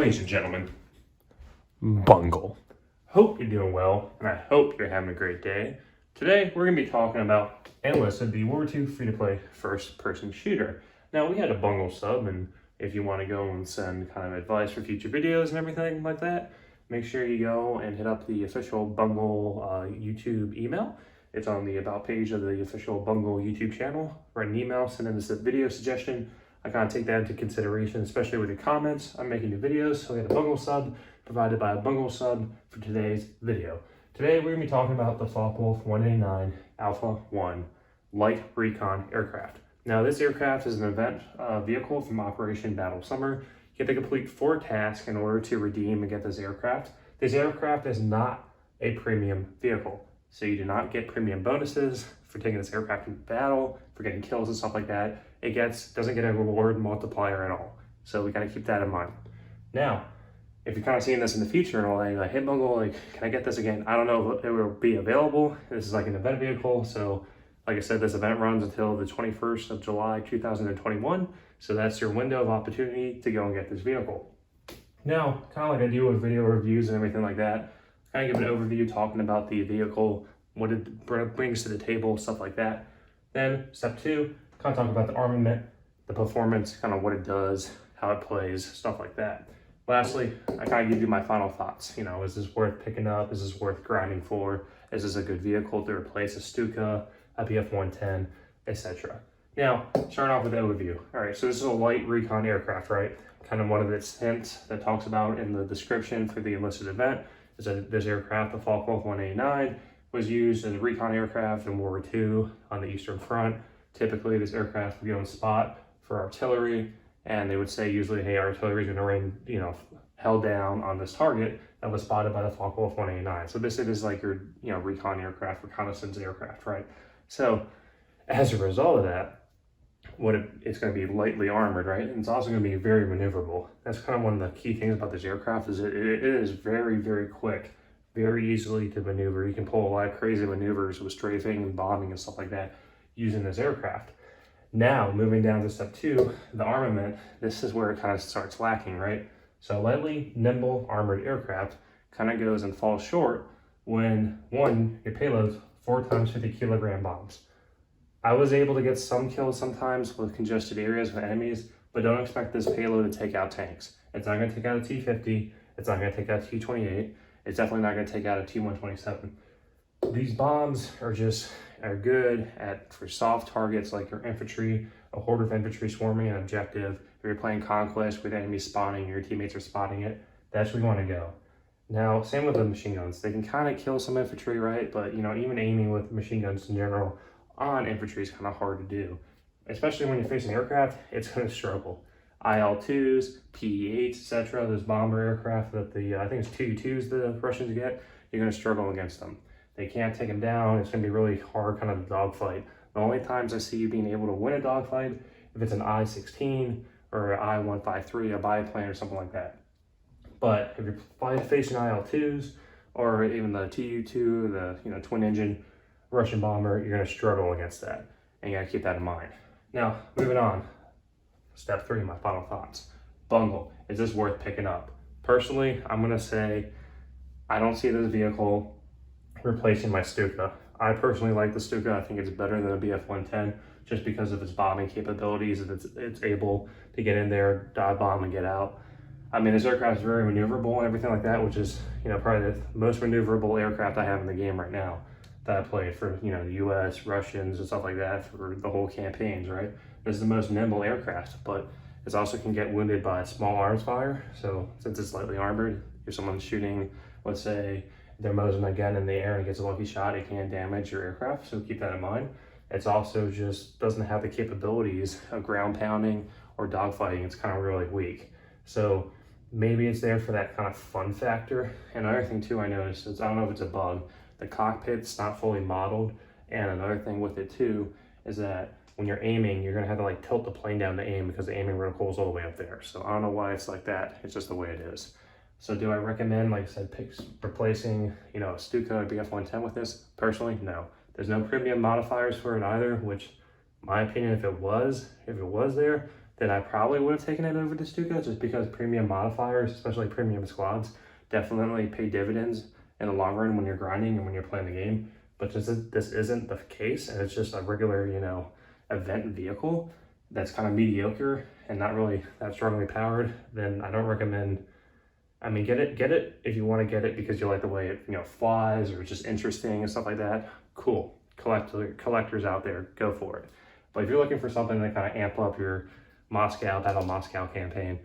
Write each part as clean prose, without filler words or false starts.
Ladies and gentlemen, Bungle. Hope you're doing well, and I hope you're having a great day. Today, we're going to be talking about Enlisted, the World War II free-to-play first-person shooter. Now, we had a Bungle sub, and if you want to go and send kind of advice for future videos and everything like that, make sure you go and hit up the official Bungle YouTube email. It's on the About page of the official Bungle YouTube channel. Write an email, send in this video suggestion. I kind of take that into consideration, especially with your comments. I'm making new videos, so we had a Bungle sub provided by a Bungle sub for today's video. Today, we're going to be talking about the Focke-Wulf 189 Alpha 1 light recon aircraft. Now, this aircraft is an event vehicle from Operation Battle Summer. You have to complete 4 tasks in order to redeem and get this aircraft. This aircraft is not a premium vehicle, so you do not get premium bonuses for taking this aircraft into battle, for getting kills and stuff like that. It doesn't get a reward multiplier at all. So we got to keep that in mind. Now, if you're kind of seeing this in the future and like, hey Bungle, like, can I get this again? I don't know if it will be available. This is like an event vehicle. So like I said, this event runs until the 21st of July, 2021. So that's your window of opportunity to go and get this vehicle. Now, kind of like I do with video reviews and everything like that, kind of give an overview talking about the vehicle, what it brings to the table, stuff like that. Then step 2, kind of talk about the armament, the performance, kind of what it does, how it plays, stuff like that. Lastly, I kind of give you my final thoughts. You know, is this worth picking up? Is this worth grinding for? Is this a good vehicle to replace a Stuka, a BF-110, etc.? Now, starting off with the overview. All right, so this is a light recon aircraft, right? Kind of one of its hints that talks about in the description for the Enlisted event is that this aircraft, the Focke-Wulf 189, was used as a recon aircraft in World War II on the Eastern Front. Typically, this aircraft would go on spot for artillery, and they would say usually, hey, artillery is going to rain, hell down on this target that was spotted by the Focke-Wulf 189. So this is like your, recon aircraft, reconnaissance aircraft, right? So as a result of that, it's going to be lightly armored, right? And it's also going to be very maneuverable. That's kind of one of the key things about this aircraft is it is very, very quick, very easily to maneuver. You can pull a lot of crazy maneuvers with strafing and bombing and stuff like that using this aircraft. Now, moving down to step 2, the armament, this is where it kind of starts lacking, right? So lightly, nimble, armored aircraft kind of goes and falls short when, 1, your payload's 4 times 50 kilogram bombs. I was able to get some kills sometimes with congested areas with enemies, but don't expect this payload to take out tanks. It's not going to take out a T-50, it's not going to take out a T-28, it's definitely not going to take out a T-127. These bombs are good for soft targets like your infantry, a horde of infantry swarming an objective. If you're playing Conquest with enemies spotting, your teammates are spotting it, that's where you want to go. Now, same with the machine guns. They can kind of kill some infantry, right? But, even aiming with machine guns in general on infantry is kind of hard to do. Especially when you're facing aircraft, it's going to struggle. IL-2s, PE-8s, etc. Those bomber aircraft that I think it's Tu-2s the Russians get, you're going to struggle against them. They can't take them down. It's going to be really hard kind of dogfight. The only times I see you being able to win a dogfight, if it's an I-16 or an I-153, a biplane or something like that. But if you're facing IL-2s or even the Tu-2, the twin engine Russian bomber, you're going to struggle against that. And you got to keep that in mind. Now, moving on. Step 3, my final thoughts. Bungle, is this worth picking up? Personally, I'm going to say I don't see this vehicle replacing my Stuka. I personally like the Stuka. I think it's better than a BF-110 just because of its bombing capabilities. It's able to get in there, dive bomb, and get out. I mean, this aircraft is very maneuverable and everything like that, which is, probably the most maneuverable aircraft I have in the game right now that I played for, the US, Russians, and stuff like that for the whole campaigns, right? This is the most nimble aircraft, but it also can get wounded by small arms fire. So since it's lightly armored, if someone's shooting, let's say, their Mosin again in the air and gets a lucky shot, it can damage your aircraft, so keep that in mind. It's also just doesn't have the capabilities of ground pounding or dogfighting. It's kind of really weak. So maybe it's there for that kind of fun factor. Another thing too I noticed is, I don't know if it's a bug, the cockpit's not fully modeled. And another thing with it too is that when you're aiming, you're gonna have to tilt the plane down to aim because the aiming reticle's all the way up there. So I don't know why it's like that. It's just the way it is. So do I recommend, like I said, replacing, a Stuka or BF-110 with this? Personally, no. There's no premium modifiers for it either, which, my opinion, if it was there, then I probably would have taken it over the Stuka, just because premium modifiers, especially premium squads, definitely pay dividends in the long run when you're grinding and when you're playing the game. But this isn't the case, and it's just a regular, event vehicle that's kind of mediocre and not really that strongly powered. Then I don't recommend. I mean, get it if you want to get it because you like the way it flies or it's just interesting and stuff like that. Cool, collectors out there, go for it. But if you're looking for something to kind of amp up your Battle Moscow campaign,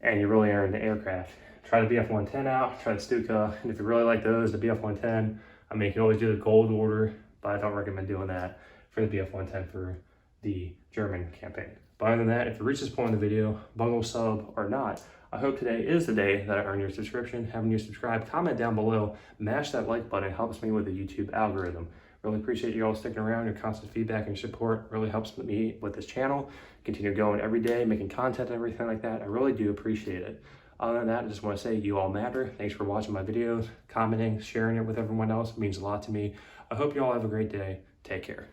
and you really are into aircraft, try the BF-110 out, try the Stuka, and if you really like those, the BF-110, I mean, you can always do the gold order, but I don't recommend doing that for the BF-110 for the German campaign. But other than that, if you reach this point in the video, bungle, sub, or not, I hope today is the day that I earn your subscription. Having you subscribe, comment down below, mash that like button, it helps me with the YouTube algorithm. Really appreciate you all sticking around. Your constant feedback and support really helps me with this channel. Continue going every day, making content and everything like that. I really do appreciate it. Other than that, I just want to say you all matter. Thanks for watching my videos, commenting, sharing it with everyone else. It means a lot to me. I hope you all have a great day. Take care.